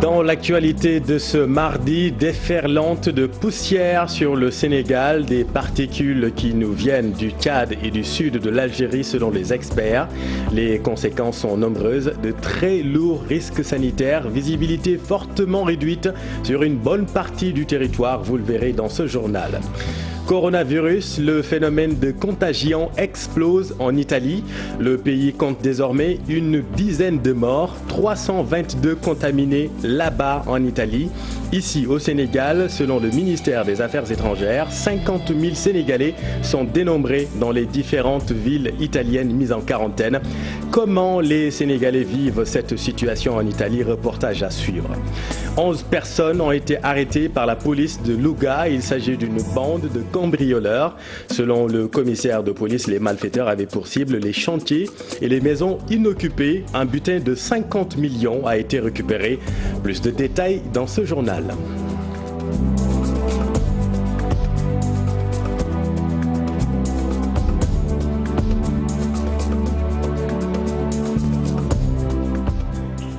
Dans l'actualité de ce mardi, déferlante de poussière sur le Sénégal, des particules qui nous viennent du Tchad et du sud de l'Algérie selon les experts. Les conséquences sont nombreuses, de très lourds risques sanitaires, visibilité fortement réduite sur une bonne partie du territoire, vous le verrez dans ce journal. Coronavirus, le phénomène de contagion explose en Italie. Le pays compte désormais une dizaine de morts, 322 contaminés là-bas en Italie. Ici au Sénégal, selon le ministère des Affaires étrangères, 50 000 Sénégalais sont dénombrés dans les différentes villes italiennes mises en quarantaine. Comment les Sénégalais vivent cette situation en Italie? Reportage à suivre. 11 personnes ont été arrêtées par la police de Louga. Il s'agit d'une bande de cambrioleurs. Selon le commissaire de police, les malfaiteurs avaient pour cible les chantiers et les maisons inoccupées. Un butin de 50 millions a été récupéré. Plus de détails dans ce journal.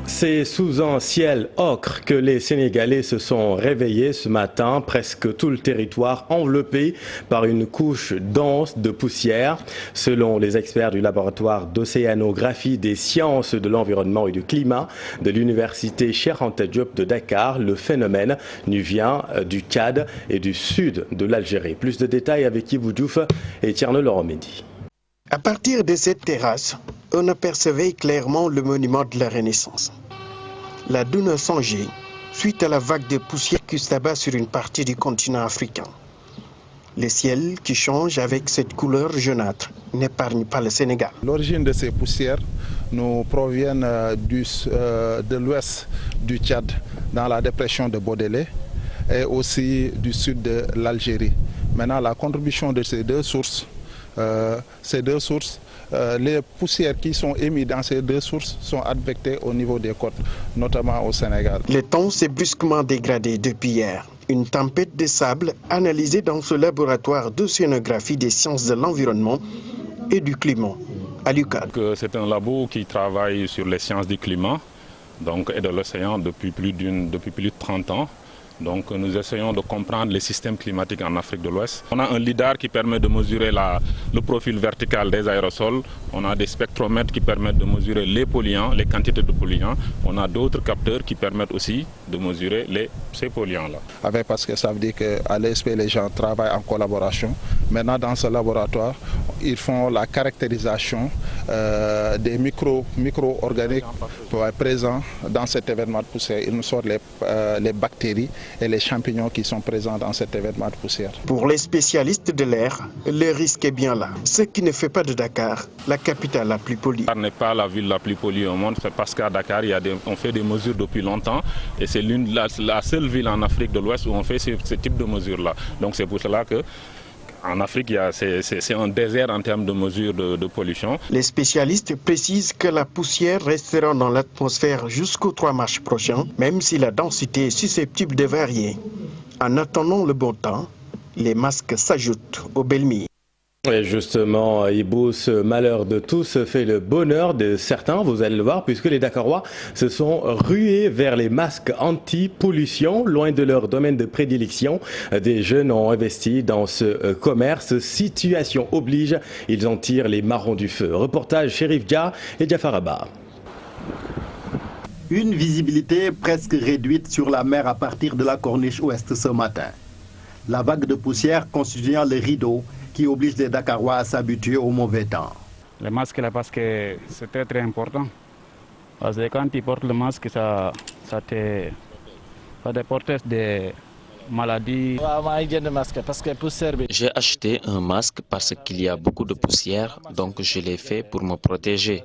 C'est sous un ciel ocre que les Sénégalais se sont réveillés ce matin, presque tout le territoire enveloppé par une couche dense de poussière. Selon les experts du laboratoire d'océanographie des sciences de l'environnement et du climat de l'université Cheikh Anta Diop de Dakar, le phénomène nous vient du Tchad et du sud de l'Algérie. Plus de détails avec Yves Diouf et Tierno Loromédi. À partir de cette terrasse, on apercevait clairement le monument de la Renaissance. La dune a changé suite à la vague de poussière qui s'abat sur une partie du continent africain. Le ciel qui change avec cette couleur jaunâtre n'épargne pas le Sénégal. L'origine de ces poussières nous provient de l'ouest du Tchad, dans la dépression de Bodélé, et aussi du sud de l'Algérie. Maintenant, la contribution de ces deux sources, les poussières qui sont émises dans ces deux sources sont affectées au niveau des côtes, notamment au Sénégal. Le temps s'est brusquement dégradé depuis hier. Une tempête de sable analysée dans ce laboratoire d'océanographie des sciences de l'environnement et du climat à l'UCAD. C'est un labo qui travaille sur les sciences du climat et de l'océan depuis plus de 30 ans. Donc nous essayons de comprendre les systèmes climatiques en Afrique de l'Ouest. On a un lidar qui permet de mesurer le profil vertical des aérosols. On a des spectromètres qui permettent de mesurer les polluants, les quantités de polluants. On a d'autres capteurs qui permettent aussi de mesurer ces polluants-là. Parce que ça veut dire qu'à l'ESP, les gens travaillent en collaboration. Maintenant, dans ce laboratoire, ils font la caractérisation des micro-organiques présents dans cet événement de poussière. Ils nous sortent les bactéries et les champignons qui sont présents dans cet événement de poussière. Pour les spécialistes de l'air, le risque est bien là. Ce qui ne fait pas de Dakar la capitale la plus polluée. Dakar n'est pas la ville la plus polluée au monde, c'est parce qu'à Dakar, on fait des mesures depuis longtemps et c'est la seule ville en Afrique de l'Ouest où on fait ce type de mesures-là. Donc c'est pour cela que en Afrique, c'est un désert en termes de mesures de pollution. Les spécialistes précisent que la poussière restera dans l'atmosphère jusqu'au 3 mars prochain, même si la densité est susceptible de varier. En attendant le bon temps, les masques s'ajoutent aux belles milles. Et justement, Ibou, ce malheur de tous fait le bonheur de certains, vous allez le voir, puisque les Dakarois se sont rués vers les masques anti-pollution, loin de leur domaine de prédilection. Des jeunes ont investi dans ce commerce. Situation oblige, ils en tirent les marrons du feu. Reportage Chérif Dia et Diafaraba. Une visibilité presque réduite sur la mer à partir de la corniche ouest ce matin. La vague de poussière constituant le rideau qui oblige les Dakarois à s'habituer au mauvais temps. Le masque là, parce que c'est très très important. Parce que quand tu portes le masque, ça te porte des maladies. J'ai acheté un masque parce qu'il y a beaucoup de poussière, donc je l'ai fait pour me protéger.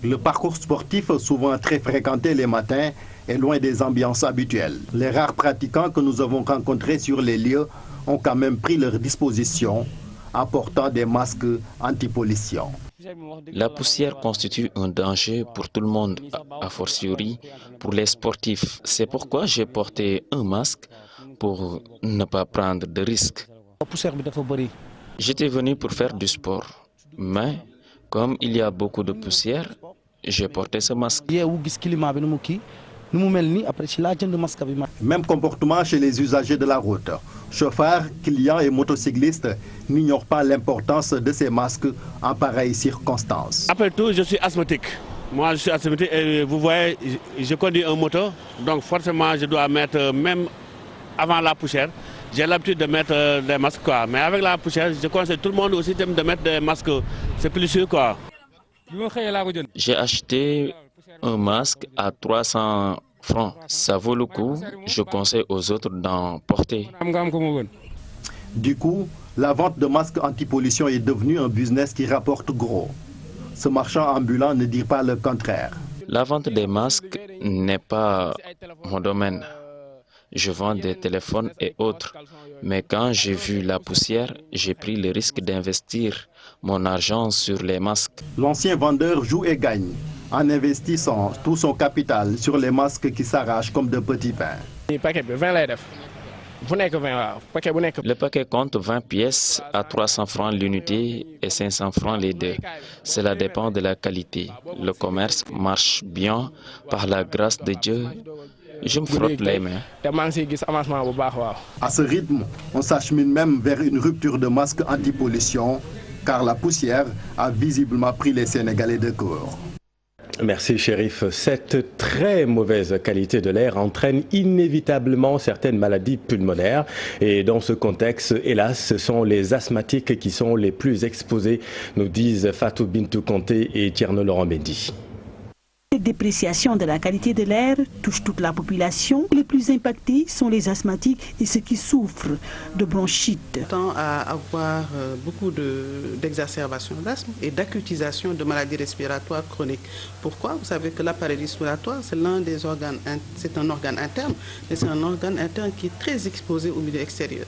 Le parcours sportif, souvent très fréquenté les matins, est loin des ambiances habituelles. Les rares pratiquants que nous avons rencontrés sur les lieux ont quand même pris leur disposition en portant des masques anti-pollution. La poussière constitue un danger pour tout le monde, a fortiori pour les sportifs. C'est pourquoi j'ai porté un masque pour ne pas prendre de risques. J'étais venu pour faire du sport, mais comme il y a beaucoup de poussière, j'ai porté ce masque. Même comportement chez les usagers de la route. Chauffeurs, clients et motocyclistes n'ignorent pas l'importance de ces masques en pareilles circonstances. Après tout, je suis asthmatique. Moi, je suis asthmatique et vous voyez, je conduis un moto, donc forcément, je dois mettre, même avant la poussière, j'ai l'habitude de mettre des masques, quoi. Mais avec la poussière, je conseille tout le monde aussi de mettre des masques, c'est plus sûr, quoi. J'ai acheté un masque à 300 francs. Ça vaut le coup. Je conseille aux autres d'en porter. Du coup, la vente de masques anti-pollution est devenue un business qui rapporte gros. Ce marchand ambulant ne dit pas le contraire. La vente des masques n'est pas mon domaine. Je vends des téléphones et autres. Mais quand j'ai vu la poussière, j'ai pris le risque d'investir mon argent sur les masques. L'ancien vendeur joue et gagne en investissant tout son capital sur les masques qui s'arrachent comme de petits pains. Le paquet compte 20 pièces à 300 francs l'unité et 500 francs les deux. Cela dépend de la qualité. Le commerce marche bien par la grâce de Dieu. Je me frotte les mains. À ce rythme, on s'achemine même vers une rupture de masques anti-pollution car la poussière a visiblement pris les Sénégalais de court. Merci Chérif. Cette très mauvaise qualité de l'air entraîne inévitablement certaines maladies pulmonaires et dans ce contexte, hélas, ce sont les asthmatiques qui sont les plus exposés, nous disent Fatou Bintou Conté et Tierno Laurent Mendy. Cette dépréciation de la qualité de l'air touche toute la population. Les plus impactés sont les asthmatiques et ceux qui souffrent de bronchite. On tend à avoir beaucoup d'exacerbations d'asthme et d'acutisation de maladies respiratoires chroniques. Pourquoi? Vous savez que l'appareil respiratoire, c'est l'un des organes, c'est un organe interne, mais c'est un organe interne qui est très exposé au milieu extérieur.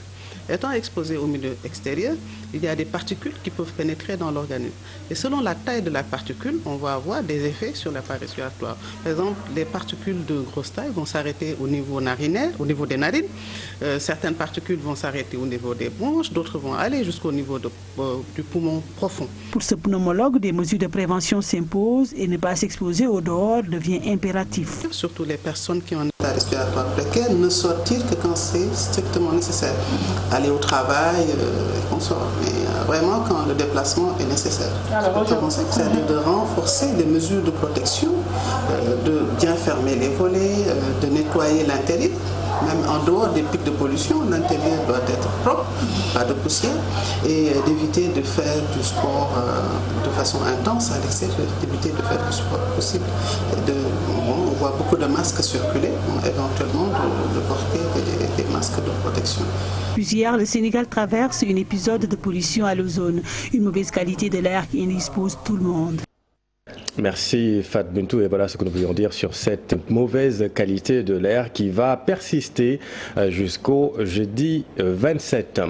Étant exposé au milieu extérieur, il y a des particules qui peuvent pénétrer dans l'organisme. Et selon la taille de la particule, on va avoir des effets sur l'appareil respiratoire. Par exemple, les particules de grosse taille vont s'arrêter au niveau narinaire, au niveau des narines. Certaines particules vont s'arrêter au niveau des bronches, d'autres vont aller jusqu'au niveau du poumon profond. Pour ce pneumologue, des mesures de prévention s'imposent et ne pas s'exposer au dehors devient impératif. Surtout les personnes qui ont un état respiratoire précaire, ne sortir que quand c'est strictement nécessaire. Aller au travail, mais vraiment quand le déplacement est nécessaire. C'est-à-dire de renforcer les mesures de protection, de bien fermer les volets, de nettoyer l'intérieur. Même en dehors des pics de pollution, l'intérieur doit être propre, pas de poussière, et d'éviter de faire du sport de façon intense à l'extérieur, d'éviter de faire du sport possible. On voit beaucoup de masques circuler, éventuellement de porter des masques de protection. Depuis hier, le Sénégal traverse un épisode de pollution à l'ozone, une mauvaise qualité de l'air qui indispose tout le monde. Merci Fat Bintou, et voilà ce que nous pouvions dire sur cette mauvaise qualité de l'air qui va persister jusqu'au jeudi 27.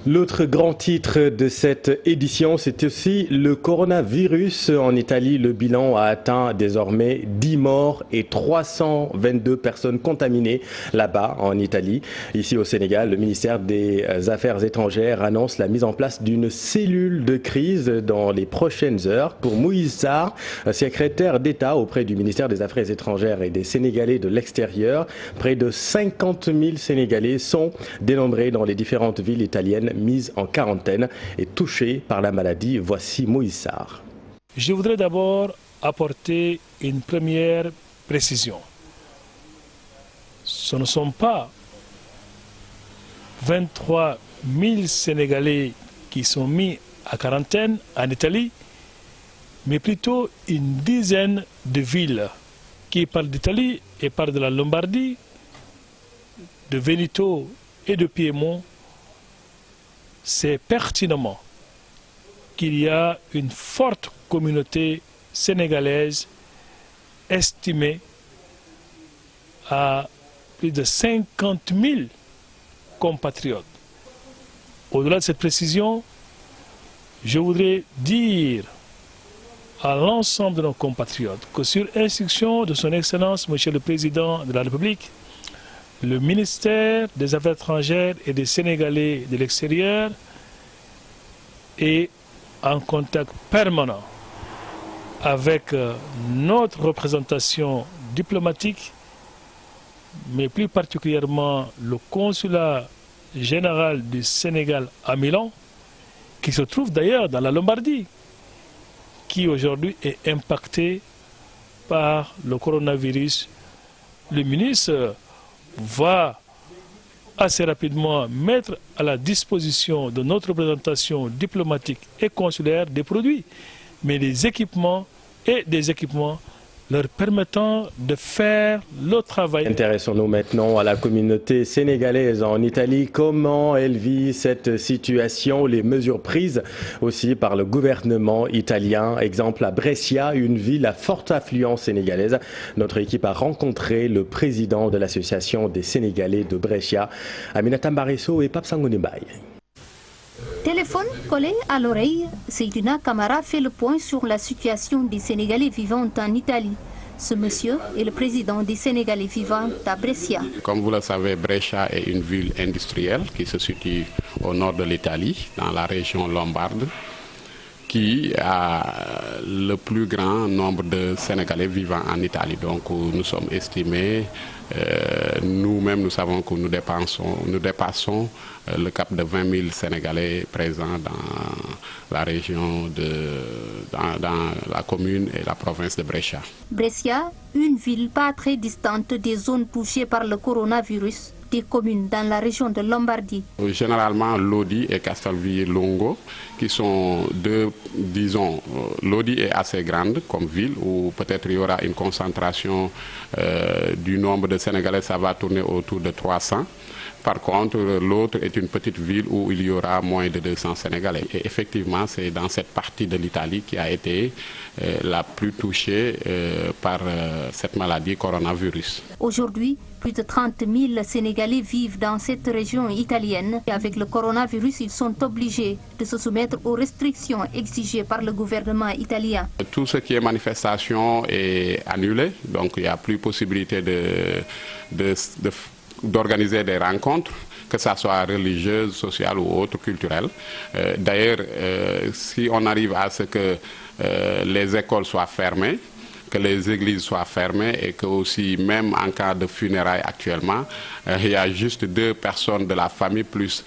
L'autre grand titre de cette édition, c'est aussi le coronavirus. En Italie, le bilan a atteint désormais 10 morts et 322 personnes contaminées là-bas en Italie. Ici au Sénégal, le ministère des Affaires étrangères annonce la mise en place d'une cellule de crise dans les prochaines heures. Pour Moïse Sarr, secrétaire d'État auprès du ministère des Affaires étrangères et des Sénégalais de l'extérieur, près de 50 000 Sénégalais sont dénombrés dans les différentes villes italiennes mises en quarantaine et touchées par la maladie. Voici Moïse Sarr. Je voudrais d'abord apporter une première précision. Ce ne sont pas 23 000 Sénégalais qui sont mis à quarantaine en Italie, mais plutôt une dizaine de villes qui parlent d'Italie et parlent de la Lombardie, de Veneto et de Piémont. C'est pertinemment qu'il y a une forte communauté sénégalaise estimée à plus de 50 000 compatriotes. Au-delà de cette précision, je voudrais dire à l'ensemble de nos compatriotes que sur instruction de son Excellence, Monsieur le Président de la République, le ministère des Affaires étrangères et des Sénégalais de l'extérieur est en contact permanent avec notre représentation diplomatique, mais plus particulièrement le consulat général du Sénégal à Milan, qui se trouve d'ailleurs dans la Lombardie, qui aujourd'hui est impacté par le coronavirus. Le ministre va assez rapidement mettre à la disposition de notre représentation diplomatique et consulaire des produits, mais des équipements et des équipements leur permettant de faire le travail. Intéressons-nous maintenant à la communauté sénégalaise en Italie. Comment elle vit cette situation, les mesures prises aussi par le gouvernement italien. Exemple à Brescia, une ville à forte affluence sénégalaise. Notre équipe a rencontré le président de l'association des Sénégalais de Brescia, Aminata Mbarisso et Pape Sangoné Mbaye. Téléphone collé à l'oreille, Seydina Camara fait le point sur la situation des Sénégalais vivant en Italie. Ce monsieur est le président des Sénégalais vivant à Brescia. Comme vous le savez, Brescia est une ville industrielle qui se situe au nord de l'Italie, dans la région lombarde, qui a le plus grand nombre de Sénégalais vivant en Italie. Donc nous sommes estimés, nous-mêmes nous savons que nous dépassons le cap de 20 000 Sénégalais présents dans la région, dans la commune et la province de Brescia. Brescia, une ville pas très distante des zones touchées par le coronavirus, des communes dans la région de Lombardie. Généralement, Lodi et Castelvillongo, qui sont deux, disons, Lodi est assez grande comme ville, où peut-être il y aura une concentration du nombre de Sénégalais, ça va tourner autour de 300. Par contre, l'autre est une petite ville où il y aura moins de 200 Sénégalais. Et effectivement, c'est dans cette partie de l'Italie qui a été la plus touchée par cette maladie coronavirus. Aujourd'hui, plus de 30 000 Sénégalais vivent dans cette région italienne. Et avec le coronavirus, ils sont obligés de se soumettre aux restrictions exigées par le gouvernement italien. Tout ce qui est manifestation est annulé, donc il n'y a plus possibilité d'organiser des rencontres, que ce soit religieuses, sociales ou autres, culturelles. D'ailleurs, si on arrive à ce que les écoles soient fermées, que les églises soient fermées et que aussi, même en cas de funérailles actuellement, il y a juste 2 personnes de la famille plus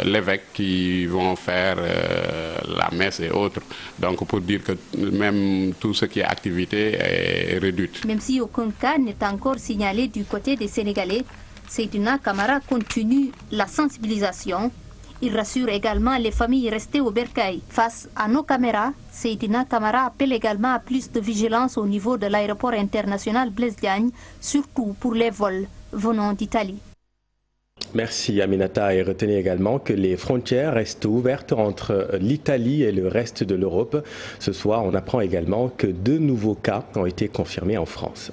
l'évêque qui vont faire la messe et autres. Donc pour dire que même tout ce qui est activité est réduite. Même si aucun cas n'est encore signalé du côté des Sénégalais, Seydina Camara continue la sensibilisation. Il rassure également les familles restées au bercail. Face à nos caméras, Seydina Camara appelle également à plus de vigilance au niveau de l'aéroport international Blaise Diagne, surtout pour les vols venant d'Italie. Merci Aminata, et retenez également que les frontières restent ouvertes entre l'Italie et le reste de l'Europe. Ce soir, on apprend également que 2 nouveaux cas ont été confirmés en France.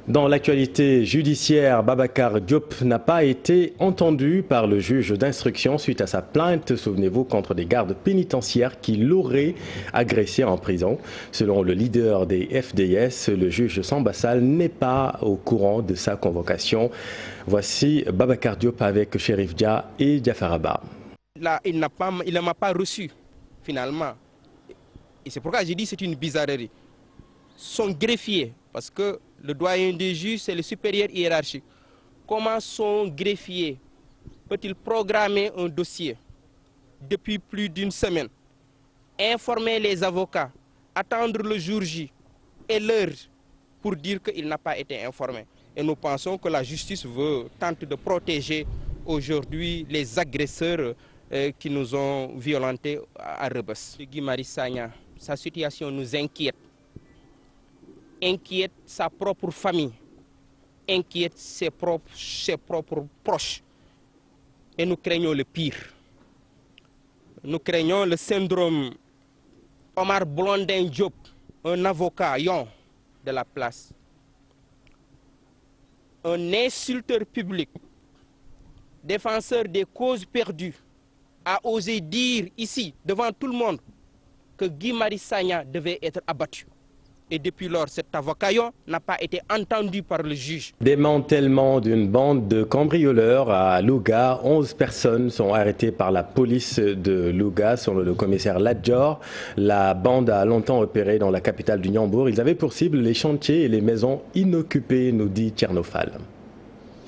Dans l'actualité judiciaire, Babacar Diop n'a pas été entendu par le juge d'instruction suite à sa plainte, souvenez-vous, contre des gardes pénitentiaires qui l'auraient agressé en prison. Selon le leader des FDS, le juge Samba Sall n'est pas au courant de sa convocation. Voici Babacar Diop avec Chérif Dia et Diafaraba. Là, il ne m'a pas reçu, finalement. Et c'est pourquoi j'ai dit que c'est une bizarrerie. Son greffier, parce que le doyen des juges, c'est le supérieur hiérarchique. Comment son greffier peut-il programmer un dossier depuis plus d'une semaine, informer les avocats, attendre le jour J et l'heure pour dire qu'il n'a pas été informé? Et nous pensons que la justice tente de protéger aujourd'hui les agresseurs qui nous ont violentés à Rebeuss. Guy Marius Sagna, sa situation nous inquiète. Inquiète sa propre famille, inquiète ses propres proches. Et nous craignons le pire. Nous craignons le syndrome Omar Blondin Diop, un avocat de la place, un insulteur public, défenseur des causes perdues, a osé dire ici, devant tout le monde, que Guy Marius Sagna devait être abattu. Et depuis lors, cet avocat n'a pas été entendu par le juge. Démantèlement d'une bande de cambrioleurs à Louga. 11 personnes sont arrêtées par la police de Louga, selon le commissaire Ladjor. La bande a longtemps opéré dans la capitale du Niambour. Ils avaient pour cible les chantiers et les maisons inoccupées, nous dit Tchernofal.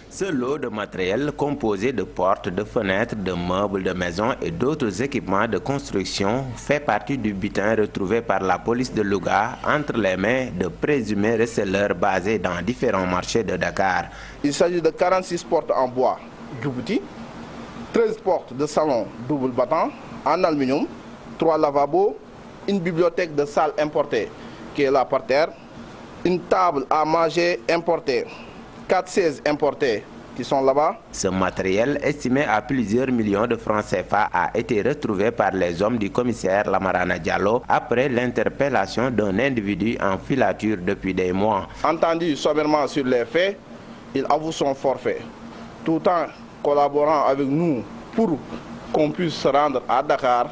Ce lot de matériel composé de portes, de fenêtres, de meubles de maison et d'autres équipements de construction fait partie du butin retrouvé par la police de Louga entre les mains de présumés receleurs basés dans différents marchés de Dakar. Il s'agit de 46 portes en bois Djibouti, 13 portes de salon double battant en aluminium, 3 lavabos, une bibliothèque de salle importée qui est là par terre, une table à manger importée, 4 chaises importées qui sont là-bas. Ce matériel, estimé à plusieurs millions de francs CFA, a été retrouvé par les hommes du commissaire Lamarana Diallo après l'interpellation d'un individu en filature depuis des mois. Entendu sommairement sur les faits, il avoue son forfait, tout en collaborant avec nous pour qu'on puisse se rendre à Dakar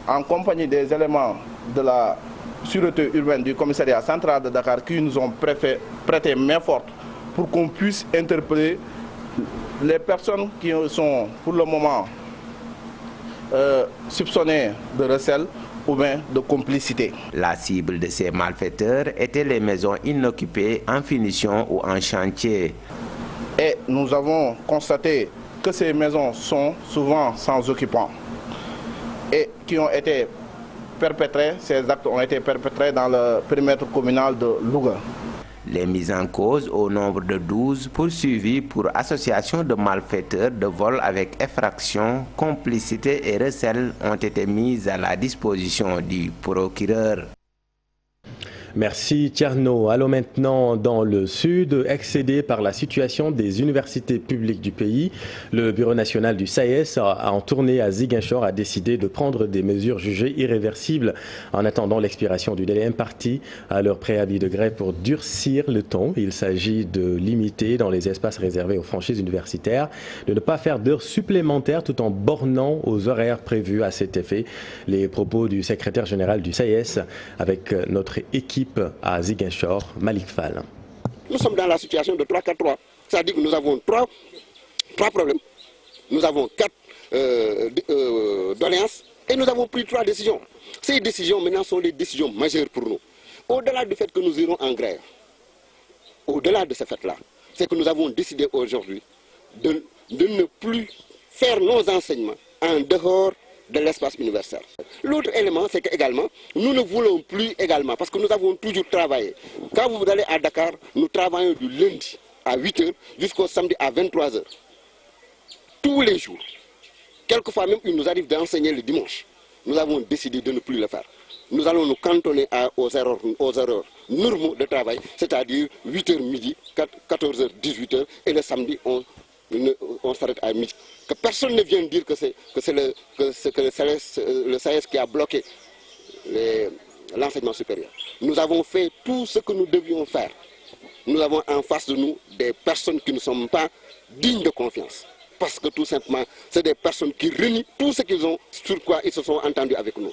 en compagnie des éléments de la sûreté urbaine du commissariat central de Dakar qui nous ont prêté main forte pour qu'on puisse interpeller les personnes qui sont pour le moment soupçonnées de recel ou bien de complicité. La cible de ces malfaiteurs étaient les maisons inoccupées en finition ou en chantier. Et nous avons constaté que ces maisons sont souvent sans occupants et qui ont été perpétrés, ces actes ont été perpétrés dans le périmètre communal de Louga. Les mises en cause au nombre de 12 poursuivis pour association de malfaiteurs de vol avec effraction, complicité et recel ont été mises à la disposition du procureur. Merci Tierno. Allons maintenant dans le sud, excédé par la situation des universités publiques du pays. Le Bureau national du SAES, en tournée à Ziguinchor, a décidé de prendre des mesures jugées irréversibles en attendant l'expiration du délai imparti à leur préavis de grève pour durcir le ton. Il s'agit de limiter dans les espaces réservés aux franchises universitaires, de ne pas faire d'heures supplémentaires tout en bornant aux horaires prévus à cet effet. Les propos du secrétaire général du SAES avec notre équipe à Ziguinchor, Malik Fall. Nous sommes dans la situation de 3-4-3, c'est-à-dire que nous avons trois problèmes, nous avons 4 doléances et nous avons pris 3 décisions. Ces décisions maintenant sont des décisions majeures pour nous. Au-delà du fait que nous irons en grève, au-delà de ce fait-là, c'est que nous avons décidé aujourd'hui de ne plus faire nos enseignements en dehors de l'espace universitaire. L'autre élément, c'est qu'également, nous ne voulons plus également, parce que nous avons toujours travaillé. Quand vous allez à Dakar, nous travaillons du lundi à 8 h jusqu'au samedi à 23 h. Tous les jours. Quelquefois même, il nous arrive d'enseigner le dimanche. Nous avons décidé de ne plus le faire. Nous allons nous cantonner aux erreurs normaux de travail, c'est-à-dire 8 h midi, 14 h, 18 h, et le samedi, on s'arrête à midi. Que personne ne vienne dire que c'est le SAES qui a bloqué l'enseignement supérieur. Nous avons fait tout ce que nous devions faire. Nous avons en face de nous des personnes qui ne sont pas dignes de confiance. Parce que tout simplement, c'est des personnes qui renient tout ce qu'ils ont, sur quoi ils se sont entendus avec nous.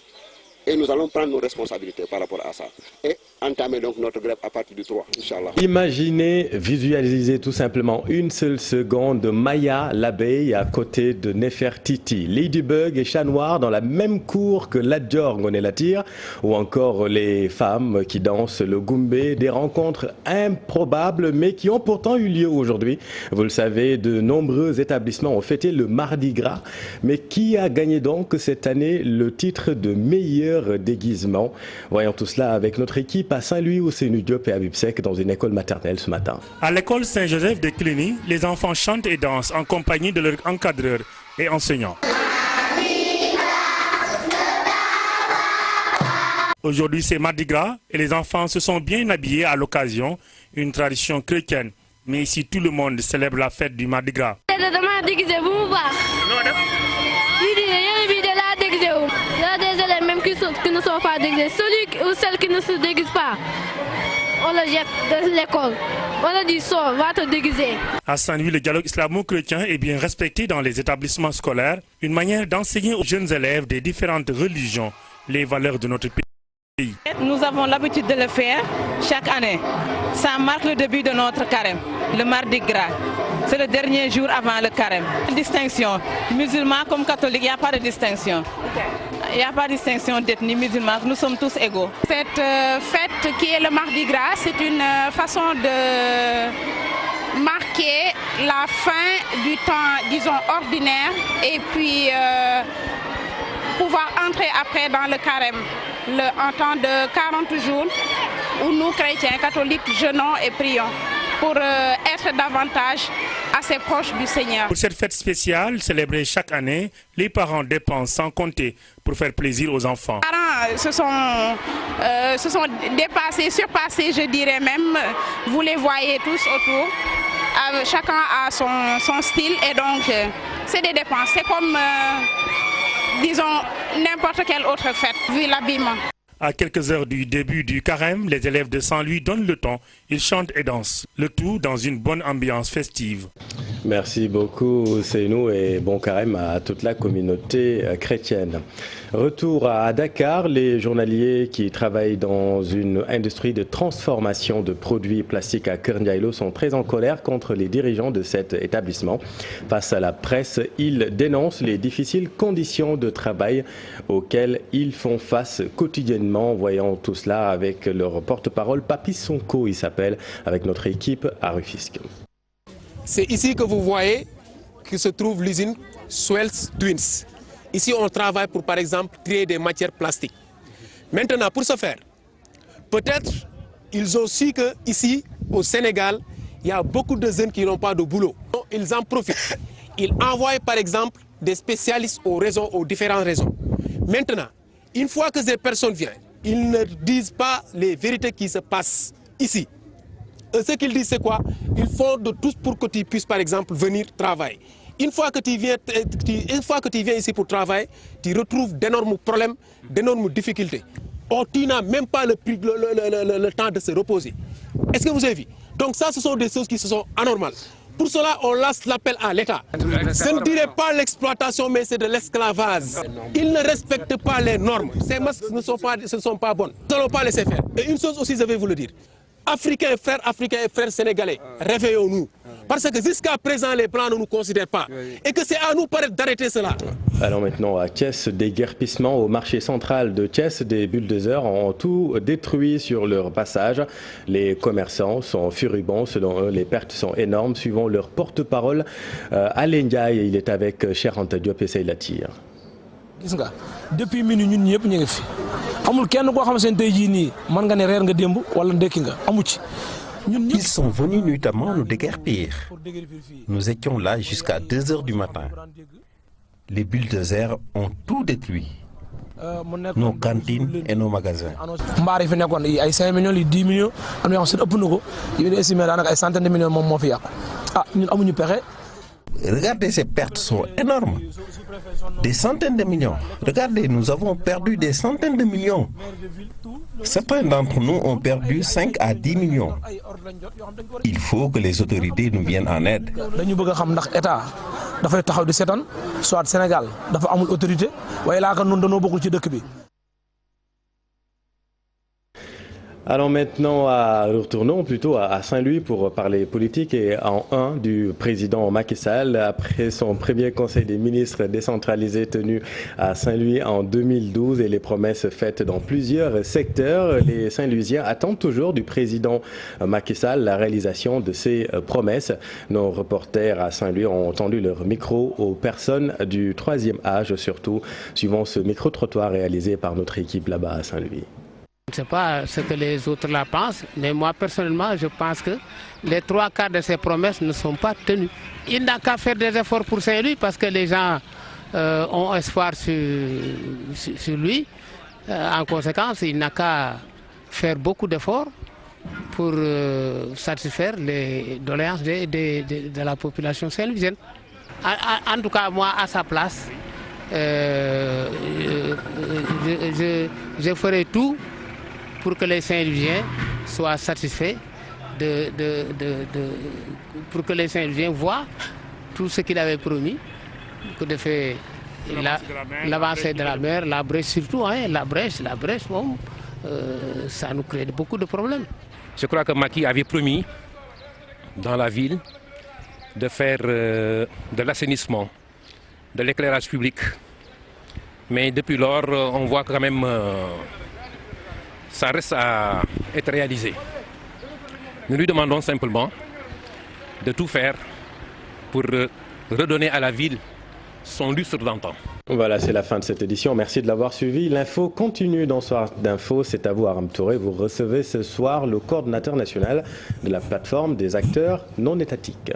Et nous allons prendre nos responsabilités par rapport à ça. Et entamer donc notre grève à partir du 3, Inch'Allah. Imaginez, visualisez tout simplement une seule seconde Maya l'abeille à côté de Nefertiti, Ladybug et Chat Noir dans la même cour que Ladjor Ngoné-Latyr, ou encore les femmes qui dansent le Goumbé, des rencontres improbables mais qui ont pourtant eu lieu aujourd'hui. Vous le savez, de nombreux établissements ont fêté le Mardi Gras, mais qui a gagné donc cette année le titre de meilleur déguisement? Voyons tout cela avec notre équipe à Saint-Louis, Ousseynou Diop et Habib Seck dans une école maternelle ce matin. À l'école Saint-Joseph de Cluny, les enfants chantent et dansent en compagnie de leurs encadreurs et enseignants. Aujourd'hui, c'est Mardi Gras et les enfants se sont bien habillés à l'occasion, une tradition chrétienne. Mais ici, tout le monde célèbre la fête du Mardi Gras. Qui ne sont pas déguisés. Celui ou celle qui ne se déguise pas, on le jette de l'école. On le dit, sors, va te déguiser. À Saint-Louis, le dialogue islamo-chrétien est bien respecté dans les établissements scolaires, une manière d'enseigner aux jeunes élèves des différentes religions les valeurs de notre pays. Nous avons l'habitude de le faire chaque année. Ça marque le début de notre carême, le mardi gras. C'est le dernier jour avant le carême. Distinction, musulmans comme catholiques, il n'y a pas de distinction. Il n'y a pas de distinction d'ethnie musulmane, nous sommes tous égaux. Cette fête qui est le mardi gras, c'est une façon de marquer la fin du temps, disons, ordinaire et puis pouvoir entrer après dans le carême, en temps de 40 jours où nous, chrétiens, catholiques, jeûnons et prions pour être davantage assez proches du Seigneur. Pour cette fête spéciale, célébrée chaque année, les parents dépensent sans compter pour faire plaisir aux enfants. Les parents se sont dépassés, surpassés, je dirais même. Vous les voyez tous autour. Chacun a son style et donc c'est des dépenses. C'est comme, disons, n'importe quelle autre fête, vu l'habillement. À quelques heures du début du carême, les élèves de Saint-Louis donnent le ton. Ils chantent et dansent, le tout dans une bonne ambiance festive. Merci beaucoup, Seynou, et bon carême à toute la communauté chrétienne. Retour à Dakar, les journaliers qui travaillent dans une industrie de transformation de produits plastiques à Keur Ndiaye Lo sont très en colère contre les dirigeants de cet établissement. Face à la presse, ils dénoncent les difficiles conditions de travail auxquelles ils font face quotidiennement. Voyons tout cela avec leur porte-parole, Papi Sonko, il s'appelle, avec notre équipe à Rufisque. C'est ici que vous voyez que se trouve l'usine Swells Twins. Ici, on travaille pour, par exemple, créer des matières plastiques. Maintenant, pour ce faire, peut-être ils ont su qu'ici, au Sénégal, il y a beaucoup de jeunes qui n'ont pas de boulot. Ils en profitent. Ils envoient, par exemple, des spécialistes aux différentes régions. Maintenant, une fois que ces personnes viennent, ils ne disent pas les vérités qui se passent ici. Ce qu'ils disent, c'est quoi? Ils font de tout pour que tu puisses, par exemple, venir travailler. Une fois que tu viens ici pour travailler, tu retrouves d'énormes problèmes, d'énormes difficultés. Oh, tu n'as même pas le temps de se reposer. Est-ce que vous avez vu? Donc ça, ce sont des choses qui sont anormales. Pour cela, on lance l'appel à l'État. Ce ne dirait pas l'exploitation, mais c'est de l'esclavage. Ils ne respectent pas les normes. Ces masques ne sont pas bonnes. Nous n'allons pas laisser faire. Et une chose aussi, je vais vous le dire. Africains et frères sénégalais, réveillons-nous. Parce que jusqu'à présent, les Blancs ne nous considèrent pas. Et que c'est à nous d'arrêter cela. Alors maintenant à Thiès, déguerpissement au marché central de Thiès. Des bulldozers ont tout détruit sur leur passage. Les commerçants sont furibonds. Selon eux, les pertes sont énormes. Suivant leur porte-parole, Alain Ndiaye, il est avec Cheikh Anta Diop et Seyla Tir. Depuis minuit ñun ñëpp ñu ngi fi amul kenn koo xam seen tey jii nii mën nga ne reer nga démb wala ndekki nga amu ci. Ils sont venus nuitamment nous déguerpir. Nous étions là jusqu'à 2 h du matin. Les bulldozers ont tout détruit. Nos cantines et nos magasins. mbaar yi fi nekkoon ay 5 millions yi 10 millions am na yoo xam ne ëpp na ko yi di estimé daanaka ay centaines de millions moom moo fi yàqu ñun amuñu pexe. Regardez, ces pertes sont énormes. Des centaines de millions. Regardez, nous avons perdu des centaines de millions. Certains d'entre nous ont perdu 5 à 10 millions. Il faut que les autorités nous viennent en aide. dañu bëgg a xam ndax état dafay taxaw di seetaan soit Sénégal dafa amul autorité waaye laa ko noonu dañoo bokkul ci dëkk bi. Alors maintenant, retournons plutôt à Saint-Louis pour parler politique et en un du président Macky Sall. Après son premier conseil des ministres décentralisé tenu à Saint-Louis en 2012 et les promesses faites dans plusieurs secteurs, les Saint-Louisiens attendent toujours du président Macky Sall la réalisation de ces promesses. Nos reporters à Saint-Louis ont tendu leur micro aux personnes du troisième âge, surtout suivant ce micro-trottoir réalisé par notre équipe là-bas à Saint-Louis. Je ne sais pas ce que les autres là pensent, mais moi personnellement, je pense que les 3/4 de ces promesses ne sont pas tenues. Il n'a qu'à faire des efforts pour Saint-Louis parce que les gens ont espoir sur lui. En conséquence, il n'a qu'à faire beaucoup d'efforts pour satisfaire les doléances de la population saint-louisienne. En tout cas, moi, à sa place, je ferai tout pour que les Saint-Louisiens soient satisfaits, pour que les Saint-Louisiens voient tout ce qu'il avait promis, que de fait l'avancée de la mer, la brèche surtout, hein, la brèche, bon, ça nous crée beaucoup de problèmes. Je crois que Macky avait promis dans la ville de faire de l'assainissement, de l'éclairage public. Mais depuis lors, on voit quand même ça reste à être réalisé. Nous lui demandons simplement de tout faire pour redonner à la ville son lustre d'antan. Voilà, c'est la fin de cette édition. Merci de l'avoir suivi. L'info continue dans Soir d'Info. C'est à vous, Aram Touré. Vous recevez ce soir le coordonnateur national de la plateforme des acteurs non étatiques.